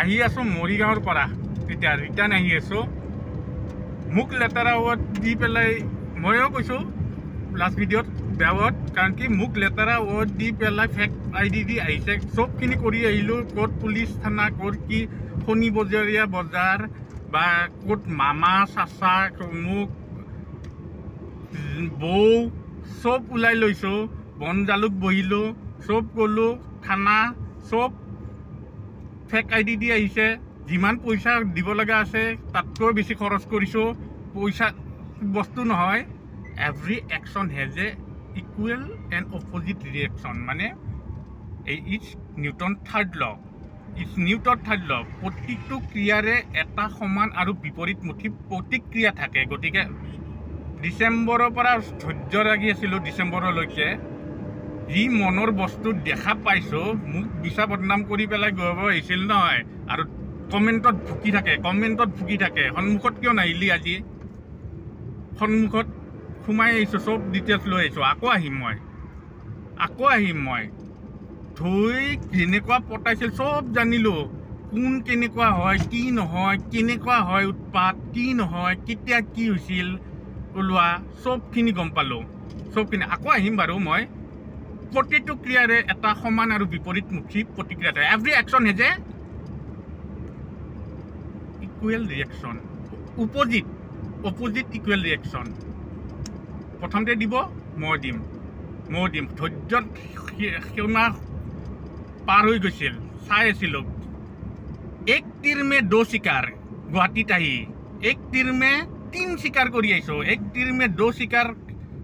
আহি আছোঁ মৰিগাঁৱৰ পৰা তেতিয়া ৰিটাৰ্ণ আহি আছোঁ মোক লেতেৰা ৱৰ্ড দি পেলাই ময়ো কৈছোঁ লাষ্ট ভিডিঅ'ত বেয়া ৱৰ্ড কাৰণ কি মোক লেতেৰা ৱৰ্ড দি পেলাই ফেক ID দি আহিছে চবখিনি কৰি আহিলোঁ ক'ত পুলিচ থানা ক'ত কি শনি বজৰীয়া বজাৰ বা ক'ত মামা চাচা মোক বৌ চব ওলাই লৈছোঁ বন জালুক বহিলোঁ চব গ'লোঁ থানা চব ফেক ID দি আহিছে যিমান পইচা দিব লগা আছে তাতকৈ বেছি খৰচ কৰিছোঁ পইচা বস্তু নহয় every action has a equal and opposite reaction মানে ইটছ নিউটন থাৰ্ড ল প্ৰতিটো ক্ৰিয়াৰে এটা সমান আৰু বিপৰীতমুখী প্ৰতিক্ৰিয়া থাকে গতিকে ডিচেম্বৰৰ পৰা ধৈৰ্য লাগি আছিলোঁ ডিচেম্বৰলৈকে যি মনৰ বস্তু দেখা পাইছোঁ মোক বিচা বদনাম কৰি পেলাই গৈ আহিছিল নহয় আৰু কমেণ্টত ভুকি থাকে সন্মুখত কিয় নাহিলি আজি সন্মুখত সোমাই আহিছোঁ চব ডিটেইলছ লৈ আহিছোঁ আকৌ আহিম মই ধুই যেনেকুৱা পতাইছিল চব জানিলোঁ কোন কেনেকুৱা হয় কি নহয় কেনেকুৱা হয় উৎপাত কি নহয় কেতিয়া কি হৈছিল ওলোৱা চবখিনি গম পালোঁ চবখিনি আকৌ আহিম বাৰু মই প্ৰতিটো ক্ৰিয়াৰে এটা সমান আৰু বিপৰীতমুখী প্ৰতিক্ৰিয়া থাকে every action has a equal reaction opposite equal reaction প্ৰথমতে দিব মই দিম ধৈৰ্যত সীমা পাৰ হৈ গৈছিল চাই আছিলোঁ এক তীৰ মে দো চিকাৰ গুৱাহাটীত আহি এক তীৰ মে তিন চিকাৰ কৰি আহিছোঁ এক তীৰ মে দো চিকাৰ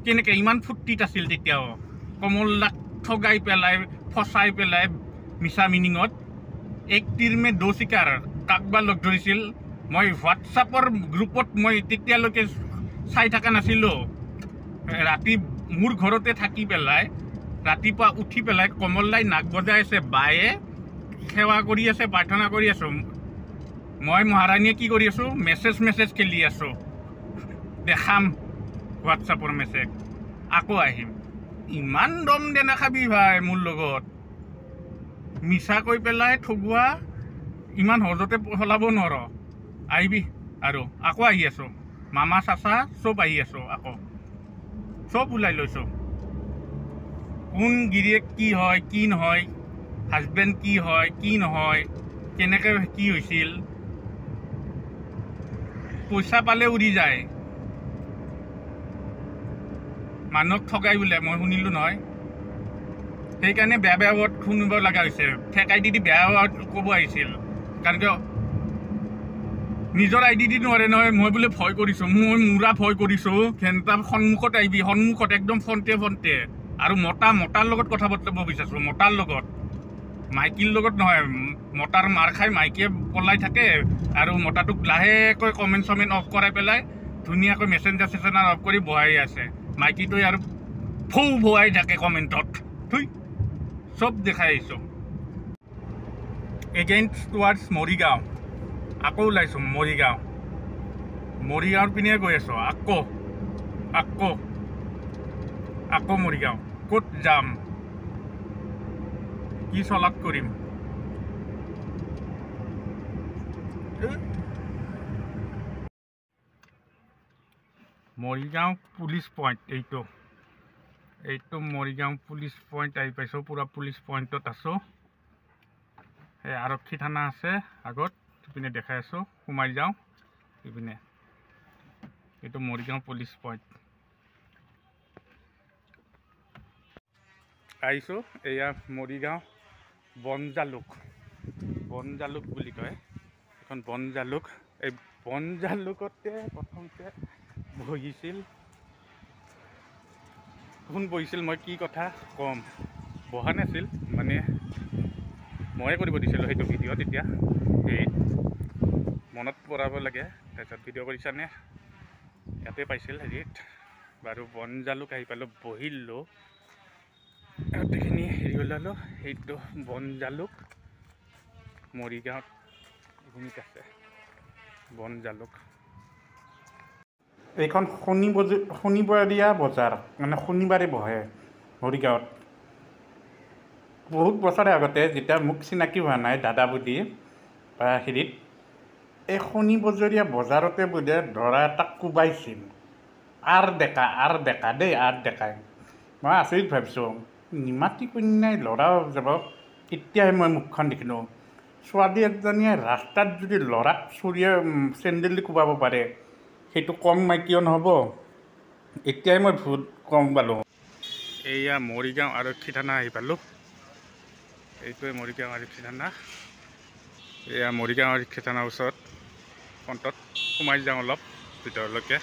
কেনেকৈ ইমান ফূৰ্তিত আছিল তেতিয়াও কমলাক ঠগাই পেলাই ফচাই পেলাই মিছা মিনিঙত এক তীৰ মে দো চিকাৰ কাকবা লগ ধৰিছিল মই হোৱাটছআপৰ গ্ৰুপত মই তেতিয়ালৈকে চাই থকা নাছিলোঁ ৰাতি মোৰ ঘৰতে থাকি পেলাই ৰাতিপুৱা উঠি পেলাই কমলাই নাক বজাই আছে বায়ে সেৱা কৰি আছে প্ৰাৰ্থনা কৰি আছোঁ মই মহাৰাণীয়ে কি কৰি আছোঁ মেছেজ খেলি আছোঁ দেখাম হোৱাটছআপৰ মেছেজ আকৌ আহিম ইমান দম দে নাখাবি ভাই মোৰ লগত মিছা কৈ পেলাই ঠগোৱা ইমান সহজতে সলাব নোৱাৰ আহিবি আৰু আকৌ আহি আছোঁ মামা চাচা চব আহি আছোঁ আকৌ চব ওলাই লৈছোঁ কোন গিৰিয়েক কি হয় কি নহয় হাজবেণ্ড কি হয় কি নহয় কেনেকৈ কি হৈছিল পইচা পালে উৰি যায় মানুহক ঠগাই বোলে মই শুনিলোঁ নহয় সেইকাৰণে বেয়া ৱৰ্ড শুনিব লগা হৈছে ফেক ID দি বেয়া ৱৰ্ড ক'ব আহিছিল কাৰণ কিয় নিজৰ ID দি নোৱাৰে নহয় মই বোলে ভয় কৰিছোঁ মই মুৰা ভয় কৰিছোঁ ঘেণ্টা সন্মুখত আহিবি সন্মুখত একদম ফণ্টে আৰু মতাৰ লগত কথা পাতিব বিচাৰিছোঁ মতাৰ লগত মাইকীৰ লগত নহয় মতাৰ মাৰ খাই মাইকীয়ে পলাই থাকে আৰু মতাটোক লাহেকৈ কমেণ্ট অফ কৰাই পেলাই ধুনীয়াকৈ মেছেঞ্জাৰ অফ কৰি বহাই আছে মাইকীটোৱে আৰু ভুৱাই থাকে কমেণ্টত চব দেখাই আহিছোঁ এগেইনষ্ট টুৱাৰ্ডছ মৰিগাঁও আকৌ ওলাইছোঁ মৰিগাঁৱৰ পিনে গৈ আছোঁ আকৌ মৰিগাঁও ক'ত যাম কি চলাত কৰিম মৰিগাঁও পুলিচ পইণ্ট এইটো মৰিগাঁও পুলিচ পইণ্ট আহি পাইছোঁ পূৰা পুলিচ পইণ্টত আছোঁ এই আৰক্ষী থানা আছে আগত ইপিনে দেখাই আছোঁ সোমাই যাওঁ ইপিনে এইটো মৰিগাঁও পুলিচ পইণ্ট আহিছোঁ এয়া মৰিগাঁও বনজালুক বুলি কয় এখন বনজালুক এই বনজালুকতে প্ৰথমতে বহিছিল মই কি কথা ক'ম বহা নাছিল মানে ময়ে কৰিব দিছিলোঁ সেইটো ভিডিঅ' তেতিয়া সেই মনত পৰাব লাগে তাৰপিছত ভিডিঅ' কৰিছানে ইয়াতে পাইছিল হেৰিত বাৰু বনজালুক আহি পালোঁ বহিলোঁ গোটেইখিনি হেৰি ওলালোঁ সেইটো বনজালুক মৰিগাঁৱত এইখিনিত আছে বনজালুক এইখন শনিবৰীয়া বজাৰ মানে শনিবাৰে বহে মৰিগাঁৱত বহুত বছৰে আগতে যেতিয়া মোক চিনাকি হোৱা নাই দাদা বুলি বা হেৰিত এই শনি বজৰীয়া বজাৰতে বোধে ল'ৰা এটাক কোবাইছিল। আৰ ডেকা দেই, আৰ ডেকাই। মই আচৰিত ভাবিছোঁ, নিমাতী কন্যাই ল'ৰা যাব, এতিয়াহে মই মুখখন দেখিলোঁ। ছোৱালী এজনীয়ে ৰাস্তাত যদি ল'ৰাক চুৰিয়ে চেণ্ডেল দি কোবাব পাৰে, সেইটো কম মাইকীয় নহ'ব। এতিয়াই মই ভুল কম পালোঁ। এয়া মৰিগাঁও আৰক্ষী থানা আহি পালোঁ। এইটোৱে মৰিগাঁও আৰক্ষী থানা। এয়া মৰিগাঁও আৰক্ষী থানাৰ ওচৰত ফ্ৰণ্টত সোমাই যাওঁ অলপ ভিতৰলৈকে।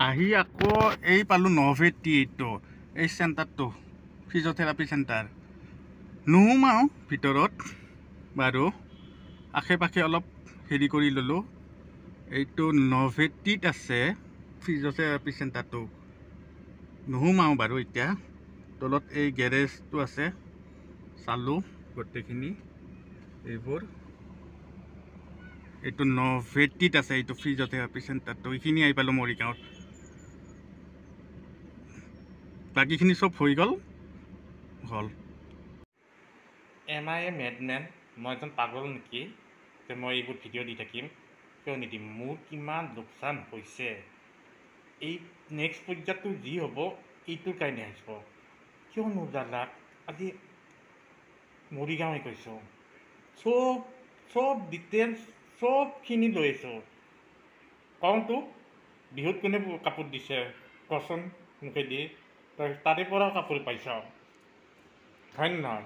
আহি আকৌ এই পালোঁ নভেটি, এই চেণ্টাৰটো ফিজিঅ'থেৰাপি চেণ্টাৰ। নোসোমাওঁ ভিতৰত বাৰু, আশে পাশে অলপ হেৰি কৰি ল'লোঁ। এইটো নভেটিত আছে ফিজিঅ'থেৰাপি চেণ্টাৰটো। নোসোমাওঁ বাৰু এতিয়া। তলত এই গেৰেজটো আছে, চালোঁ গোটেইখিনি এইবোৰ। এইটো নভেটিত আছে, এইটো ফিজিঅ'থেৰাপি চেণ্টাৰটো। এইখিনি আহি পালোঁ মৰিগাঁৱত। বাকীখিনি চব হৈ গ'ল। এম আই এ মেডমেন, মই এজন পাগল নেকি যে মই এইবোৰ ভিডিঅ' দি থাকিম? কিয় নিদিম? মোৰ কিমান লোকচান হৈছে। এই নেক্সট পৰ্যায়টো যি হ'ব, এইটোৰ কাৰণে আহিব। কিয় নোজালাক আজি মৰিগাঁৱে কৈছোঁ, চব ডিটেইলছ চবখিনি লৈ আছোঁ। কওঁতো, বিহুত কোনে কাপোৰ দিছে কচোন মুখেদি? তই তাৰে পৰাও কাপোৰ পাইছ, হয় নহয়?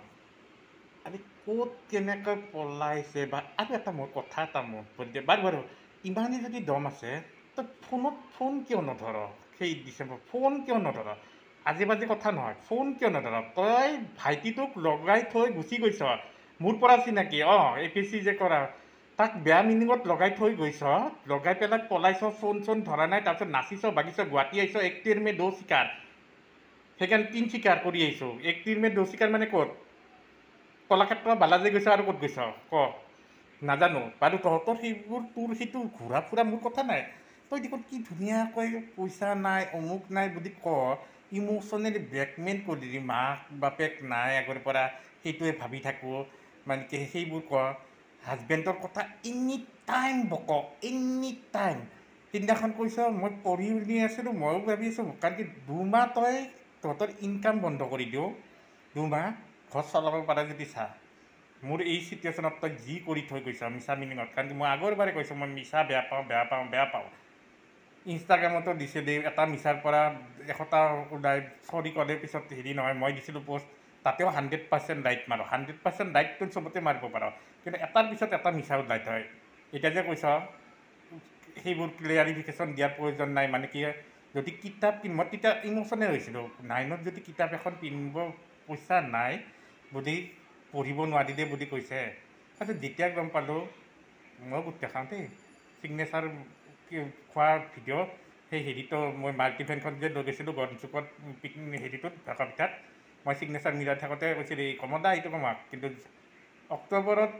আজি ক'ত কেনেকৈ পলাইছে বা। আৰু এটা মোৰ কথা এটা মনত দিয়ে বাৰু, ইমানেই যদি দম আছে, তই ফোন কিয় নধৰ? সেই ডিচেম্বৰ ফোন কিয় নধৰ? আজি বাজি কথা নহয়, ফোন কিয় নধৰ? তই ভাইটিটোক লগাই থৈ গুচি গৈছ, মোৰ পৰা চিনাকি। APC যে কৰা, তাক বেয়া মিনিঙত লগাই থৈ গৈছ, লগাই পেলাই পলাইছ, ফোন ধৰা নাই, তাৰপিছত নাচিছ বাগিছ, গুৱাহাটী আহিছ, 1 तीर में 2 शिकार, সেইকাৰণে 3 शिकार কৰি আহিছোঁ। 1 तीर में 2 शिकार মানে ক'ত? কলাক্ষেত্ৰ, বালাজী গৈছ আৰু ক'ত গৈছ ক? নাজানো বাৰু। তহঁতৰ সেইবোৰ তোৰ সেইটো ঘূৰা ফুৰা মোৰ কথা নাই। তই দেখোন কি ধুনীয়াকৈ পইচা নাই, অমুক নাই বুলি ক, ইম'চনেলি ব্লেকমেইল কৰি মাক বাপেক নাই আগৰ পৰা, সেইটোৱে ভাবি থাকোঁ মানে কি সেইবোৰ ক। হাজবেণ্ডৰ কথা এনি টাইম বক, এনি টাইম। সিদিনাখন কৈছ মই পঢ়ি শুনি আছিলোঁ, ময়ো ভাবি আছোঁ কাৰণ কি 2 মাহ তই তহঁতৰ ইনকাম বন্ধ কৰি দিওঁ, 2 মাহ ঘৰ চলাব পাৰা যদি চা। মোৰ এই চিটুৱেশ্যনত তই যি কৰি থৈ গৈছ মিছা মিনিঙত, কাৰণ মই আগৰ বাৰে কৈছোঁ মই মিছা বেয়া পাওঁ। ইনষ্টাগ্ৰামতো দিছে দেই, এটা মিছাৰ পৰা 100টা ওলাই চৰি ক'লে পিছত হেৰি নহয়। মই দিছিলোঁ পষ্ট, তাতেও 100% ৰাইট মাৰোঁ। 100% ৰাইটটো চবতে মাৰিব পাৰ, কিন্তু এটাৰ পিছত এটা মিছা ওলাই থয়। এতিয়া যে কৈছ সেইবোৰ ক্লিয়াৰিফিকেশ্যন দিয়াৰ প্ৰয়োজন নাই, মানে কি যদি কিতাপ মই তেতিয়া ইম'চনেল হৈছিলোঁ। 9ত যদি কিতাপ এখন কিনিব পইচা নাই বুলি, পঢ়িব নোৱাৰিলে বুলি কৈছে। তাৰপিছত যেতিয়া গম পালোঁ, মই গোট দেখাওঁ দেই ছিগনেচাৰ খোৱা ভিডিঅ', সেই হেৰিটো মই মাল্টিভেনখন যে লৈ গৈছিলোঁ গণচুকত হেৰিটোত ঢাকাপিঠাত, মই ছিগনেচাৰ মিলাই থাকোঁতে কৈছিল এই কমদা এইটো কমাক। কিন্তু অক্টোবৰত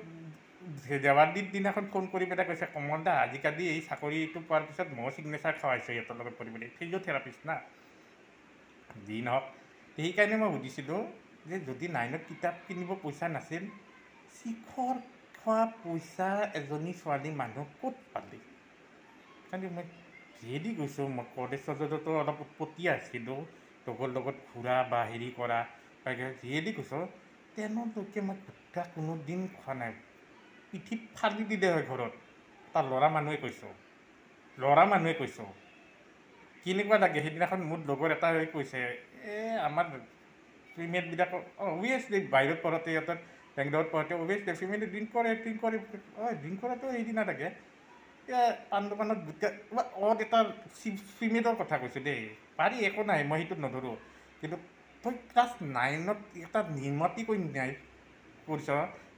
দেৱালীৰ দিনাখন ফোন কৰি পেলাই কৈছে কমদা আজিকালি এই চাকৰিটো পোৱাৰ পিছত ময়ো ছিগনেচাৰ খাওয়াইছোঁ সিহঁতৰ লগত কৰিবলৈ, ফিজিঅ'থেৰাপিষ্ট না যি নহওক। সেইকাৰণে মই সুধিছিলোঁ যে যদি 9ত কিতাপ কিনিব পইচা নাছিল, শিখৰ খোৱা পইচা এজনী ছোৱালী মানুহ ক'ত পালি? কাৰণ মই যিহেদি গৈছোঁ, মই কলেজ চলেজতো অলপ উৎপতীয়া আছিলোঁ, লগৰ লগত ঘূৰা বা হেৰি কৰা, যিহেদি গৈছোঁ তেনেলৈকে মই গোটা কোনো দিন খোৱা নাই। পিঠিত ফালি দিলে হয় ঘৰত, এটা ল'ৰা মানুহে কৈছোঁ। কেনেকুৱা লাগে সেইদিনাখন মোৰ লগৰ এটা কৈছে আমাৰ ফিমেলবিলাকৰ অভিয়াছলি বাহিৰত পঢ়োঁতে, সিহঁতৰ বেংগলোৰত পঢ়োঁতে অভিয়াছলি ফিমেলি ড্ৰিংক কৰে। ড্ৰিংক কৰাটো হেৰি নাথাকে, পাণ দোকানত গুটকা এটা ফিমেলৰ কথা কৈছোঁ দেই, পাৰি একো নাই, মই সেইটোত নধৰোঁ। কিন্তু তই ক্লাছ 9ত এটা নিৰ্মাতি কৈ নাই কৰিছ,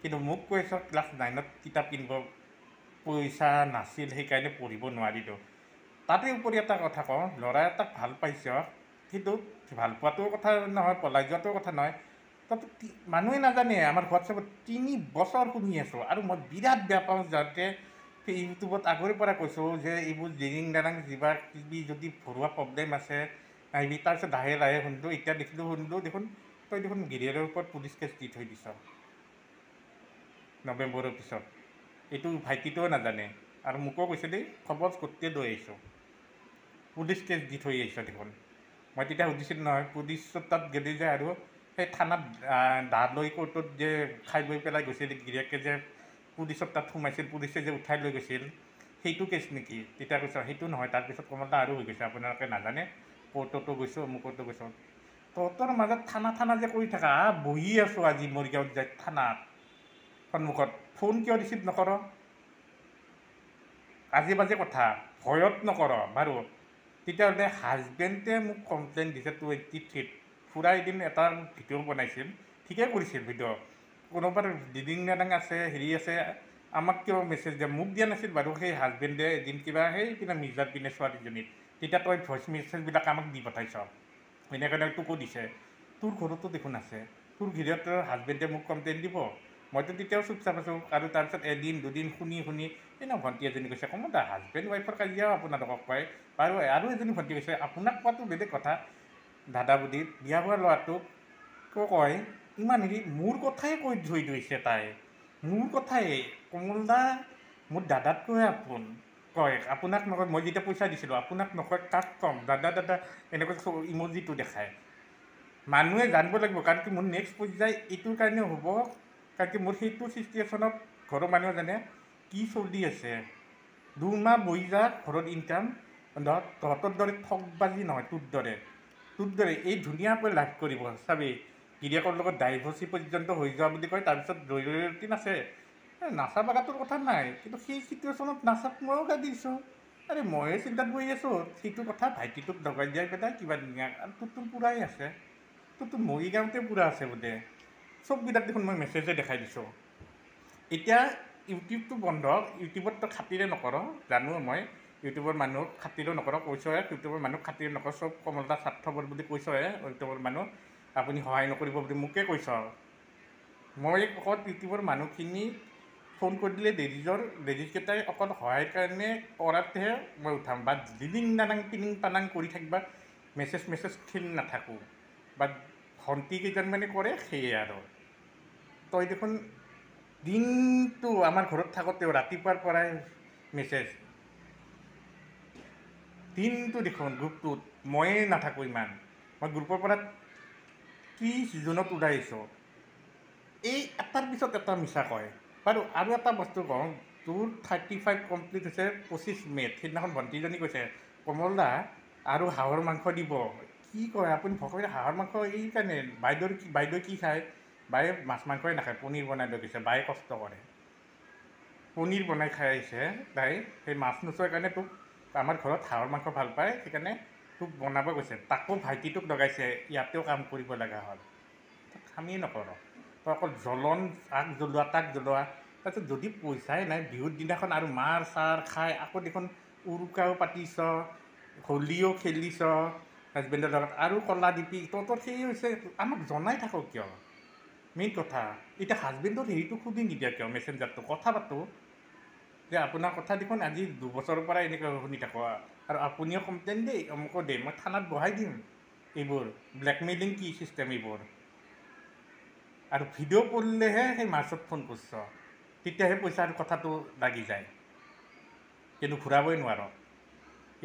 কিন্তু মোক কৈছ ক্লাছ 9ত কিতাপ কিনিব পইচা নাছিল সেইকাৰণে পঢ়িব নোৱাৰিলোঁ। তাতে উপৰি এটা কথা কওঁ, ল'ৰা এটাক ভাল পাইছ, কিন্তু ভাল পোৱাটোও কথা নহয়, পলাই যোৱাটোও কথা নহয়। তাতো মানুহে নাজানে আমাৰ হোৱাটছএপত 3 বছৰ শুনি আছোঁ। আৰু মই বিৰাট বেয়া পাওঁ যাতে ইউটিউবত আগৰে পৰা কৈছোঁ যে এইবোৰ ডিৰিং দাৰাং কিবা কিবি যদি ঘৰুৱা প্ৰব্লেম আছে আহিবি। তাৰপিছত লাহে শুনিলোঁ, এতিয়া শুনিলোঁ দেখোন তই দেখোন গিৰিয়েৰৰ ওপৰত পুলিচ কেছ দি থৈ দিছ নৱেম্বৰৰ পিছত। এইটো ভাইটিটোও নাজানে আৰু মোকো কৈছে দেই খবৰ গোটেই লৈ আহিছোঁ, পুলিচ কেছ দি থৈ আহিছ দেখোন। মই তেতিয়া সুধিছিলোঁ নহয় পুলিচৰ তাত গেলি যে আৰু সেই থানাত দা লৈ কোৰ্টত যে খাই বৈ পেলাই গৈছিল গিৰিয়েকে যে পুলিচৰ তাত সোমাইছিল, পুলিচে যে উঠাই লৈ গৈছিল, সেইটো কেছ নেকি? তেতিয়া কৈছোঁ সেইটো নহয়। তাৰপিছত কমলদা আৰু হৈ গৈছে, আপোনালোকে নাজানে, কোৰ্টতো গৈছোঁ অমুকতো গৈছোঁ। তহঁতৰ মাজত থানা যে কৰি থাকা, বহি আছোঁ আজি মৰিগাঁৱত যায় থানাত সন্মুখত, ফোন কিয় ৰিচিভ নকৰ? আজি বাজে কথা, ভয়ত নকৰ বাৰু। তেতিয়াহ'লে হাজবেণ্ডে মোক কমপ্লেইন দিছে 23 ফুৰা এদিন এটা ভিডিঅ' বনাইছিল, ঠিকে কৰিছিল ভিডিঅ', কোনোবাৰ ডিডিং নাডাং আছে হেৰি আছে, আমাক কিয় মেছেজ দিয়ে? মোক দিয়া নাছিল বাৰু সেই হাজবেণ্ডে এদিন কিবা সেই কিবা মিৰ্জাৰ পিনে ছোৱালীজনীত, তেতিয়া তই ভইচ মেছেজবিলাক আমাক দি পঠাইছ, এনেকৈ তোকো দিছে। তোৰ ঘৰতো দেখোন আছে, তোৰ গিৰিয়েকৰ হাজবেণ্ডে মোক কমপ্লেইন দিব, মইতো তেতিয়াও চুপচাপ আছোঁ। আৰু তাৰপিছত এদিন দুদিন শুনি এই ভণ্টি এজনী কৈছে কমলদা হাজবেণ্ড ৱাইফৰ কাজিয়াও আপোনালোকক কয় বাৰু। আৰু এজনী ভণ্টি কৈছে আপোনাক কোৱাটো বেলেগ কথা, দাদা বুলি বিয়া হোৱা ল'ৰাটোক কয় ইমান হেৰি, মোৰ কথাই কৈ ধৰি ধৰিছে তাই, মোৰ কথাই। কমলদা মোৰ দাদাতকৈ আপোন কয়, আপোনাক নকয়। মই যেতিয়া পইচা দিছিলোঁ আপোনাক নকয়, কাক ক'ম? দাদা এনেকৈ ইমজিটো দেখায়। মানুহে জানিব লাগিব, কাৰণ কি মোৰ নেক্সট পৰ্যায় এইটোৰ কাৰণে হ'ব, কাৰণ কি মোৰ সেইটো চিটুৱেশ্যনত ঘৰৰ মানুহে জানে কি চলি আছে। 2 মাহ বহি যা ঘৰত ইনকাম, তহঁতৰ দৰে ঠগবাজি নহয়, তোৰ দৰে এই ধুনীয়াকৈ লাভ কৰিব চাবি। গিৰিয়েকৰ লগত ডাইভৰ্চি পৰ্যন্ত হৈ যোৱা বুলি কয়, তাৰপিছত ৰয়্যালিটি নাচে। নাচা বাগাটোৰ কথা নাই, কিন্তু সেই চিটুৱেশ্যনত নাচাক ময়ো গা দিছোঁ। আৰে ময়ে চিন্তাত বহি আছোঁ, সেইটো কথা ভাইটিটোক লগাই দিয়াই পেলাই কিবা ধুনীয়া। আৰু তোৰতো পূৰাই আছে, তোৰতো মৰিগাঁৱতে পূৰা আছে বোলে। চববিলাক দেখোন মই মেছেজে দেখাই দিছোঁ। এতিয়া ইউটিউবটো বন্ধ, ইউটিউবততো খাতিৰে নকৰ, জানো মই ইউটিউবৰ মানুহক খাতিৰো নকৰক, কৈছোঁহে ইউটিউবৰ মানুহক খাতিৰ নকৰ, চব কমলদা স্বাৰ্থপৰ বুলি কৈছোঁহে ইউটিউবৰ মানুহ, আপুনি সহায় নকৰিব বুলি মোকে কৈছ। মই অকল ইউটিউবৰ মানুহখিনি ফোন কৰি দিলে লেডিজকেইটাই অকল সহায়ৰ কাৰণে কৰাতহে মই উঠাম, বা ডিলিং নানাং পিনিং পানাং কৰি থাকিবা মেছেজখিনি নাথাকোঁ, বা ভণ্টি কেইজনমানে কৰে সেয়ে। আৰু তই দেখোন দিনটো আমাৰ ঘৰত থাকোঁতেও ৰাতিপুৱাৰ পৰাই মেছেজ, দিনটো দেখোন গ্ৰুপটোত ময়ে নাথাকোঁ ইমান। মই গ্ৰুপৰ পৰা 30 জুনত ওলাই আহিছোঁ। এই এটাৰ পিছত এটা মিছা কয় বাৰু। আৰু এটা বস্তু কওঁ, তোৰ 35 কমপ্লিট হৈছে 25 মে'ত, সেইদিনাখন ভণ্টিজনী কৈছে কমলদা আৰু হাঁহৰ মাংস দিব। কি কয় আপুনি ভকতে? হাঁহৰ মাংস এই কাৰণে বাইদেউ কি খায়? বায়ে মাছ মাংসই নাখায়, পনীৰ বনাই লৈ গৈছে, বায়ে কষ্ট কৰে, পনীৰ বনাই খাই আহিছে তাই। সেই মাছ নোচোৱাৰ কাৰণে তোক, আমাৰ ঘৰত হাঁহৰ মাংস ভাল পায়, সেইকাৰণে তোক বনাব গৈছে। তাকো ভাইটিটোক লগাইছে, ইয়াতেও কাম কৰিব লগা হ'ল। কামেই নকৰ, তই অকল জ্বলন, আগ জ্বলোৱা তাক জ্বলোৱা। তাৰপিছত যদি পইচাই নাই, বিহুৰ দিনাখন আৰু মাৰ চাৰ খাই আকৌ দেখোন উৰুকাও পাতিছ, হোলীও খেলিছ হাজবেণ্ডৰ লগত, আৰু কলা দিপি তহঁতৰ সেই হৈছে। আমাক জনাই থাকক কিয়? মেইন কথা, এতিয়া হাজবেণ্ডৰ হেৰিটো সুধি নিদিয়া কিয়? মেছেঞ্জাৰটো কথা পাতোঁ যে আপোনাৰ কথা দেখোন আজি 2 বছৰৰ পৰা এনেকৈ শুনি থাকোঁ, আৰু আপুনিও কমপ্লেইন দেই অমুকো দেই, মই থানাত বহাই দিম। এইবোৰ ব্লেকমেইলিং কি চিষ্টেম এইবোৰ? আৰু ভিডিঅ' কৰিলেহে সেই মাৰ্চত ফোন কৰিছ, তেতিয়াহে পইচাৰ কথাটো লাগি যায়, কিন্তু ঘূৰাবই নোৱাৰ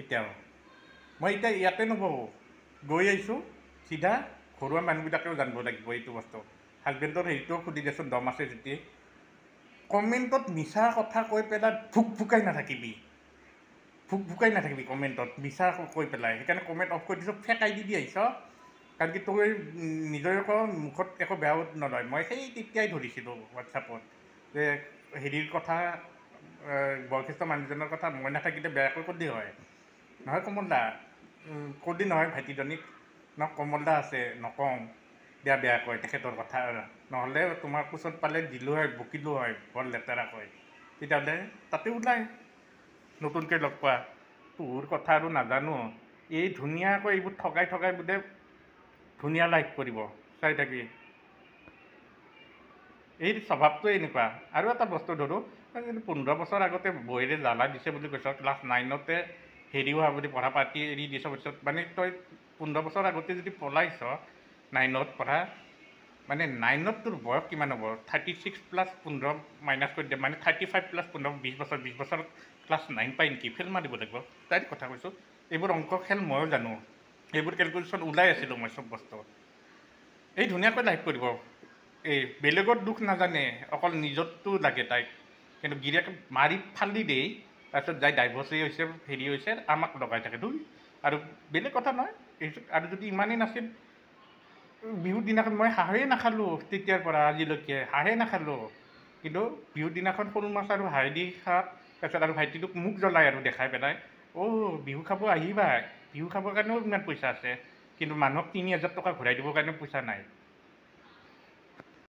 এতিয়াও। মই এতিয়া ইয়াতে নবহোঁ, গৈ আহিছোঁ চিধা, ঘৰুৱা মানুহবিলাকেও জানিব লাগিব এইটো বস্তু। হাজবেণ্ডৰ হেৰিটোও সুধি দেচোন, দম আছে যদি। কমেণ্টত মিছা কথা কৈ পেলাই ভুকাই নাথাকিবি কমেণ্টত মিছা কৈ পেলাই। সেইকাৰণে কমেণ্ট অফ কৰি দিছোঁ, ফেক আইডি দি আহিছ, কাৰণ কি তই নিজৰে আকৌ মুখত একো বেয়াও নলয়। মই সেই তেতিয়াই ধৰিছিলোঁ হোৱাটছআপত যে হেৰিৰ কথা, বয়সস্থ মানুহজনৰ কথা মই নাথাকিলে বেয়াকৈ ক'লি হয়। নহয় কমলদা ক'লি নহয় ভাইটিজনীক, কমলদা আছে নকওঁ দিয়া বেয়াকৈ তেখেতৰ কথা, নহ'লে তোমাৰ কোচত পালে দিলোঁ হয়, বকিলোঁ হয় বৰ লেতেৰাকৈ। তেতিয়াহ'লে তাতে ওলাই নতুনকৈ লগ পোৱা। তোৰ কথা আৰু নাজানো, এই ধুনীয়াকৈ এইবোৰ ঠগাই বোলে ধুনীয়া লাইফ কৰিব, চাই থাকিবি। এই স্বভাৱটোৱে এনেকুৱা। আৰু এটা বস্তু ধৰোঁ, 15 বছৰ আগতে বৌয়েৰে জ্বালা দিছে বুলি কৈছ, ক্লাছ 9তে হেৰি হোৱা বুলি পঢ়া পাতি এৰি দিছ, পিছত মানে তই 15 বছৰ আগতে যদি পলাইছ 9ত পঢ়া, মানে 9ত তোৰ বয়স কিমান হ'ব 36 প্লাছ 15 মাইনাছ কৰি দিয়ে মানে 35 প্লাছ 15 20 বছৰ ক্লাছ 9 পাই নেকি ফেল মাৰিব লাগিব তাইৰ কথা কৈছোঁ এইবোৰ অংক খেল ময়ো জানো এইবোৰ কেলকুলেশ্যন ওলাই আছিলোঁ মই চব বস্তু এই ধুনীয়াকৈ লাইফ কৰিব এই বেলেগৰ দুখ নাজানে অকল নিজৰটো লাগে তাইক কিন্তু গিৰিয়েক মাৰি ফালি দেই তাৰপিছত যাই ডাইভৰ্চেই হৈছে হেৰি হৈছে আমাক লগাই থাকে দুই আৰু বেলেগ কথা নহয় আৰু যদি ইমানেই নাছিল বিহুৰ দিনাখন মই হাঁহেই নাখালোঁ তেতিয়াৰ পৰা আজিলৈকে হাঁহেই নাখালোঁ কিন্তু বিহুৰ দিনাখন সৰু মাছ আৰু হাঁহে দি খাত তাৰপিছত আৰু ভাইটিটোক মুখ জ্বলাই আৰু দেখাই পেলাই বিহু খাব আহিবা বিহু খাবৰ কাৰণেও ইমান পইচা আছে কিন্তু মানুহক 3,000 টকা ঘূৰাই দিবৰ কাৰণেও পইচা নাই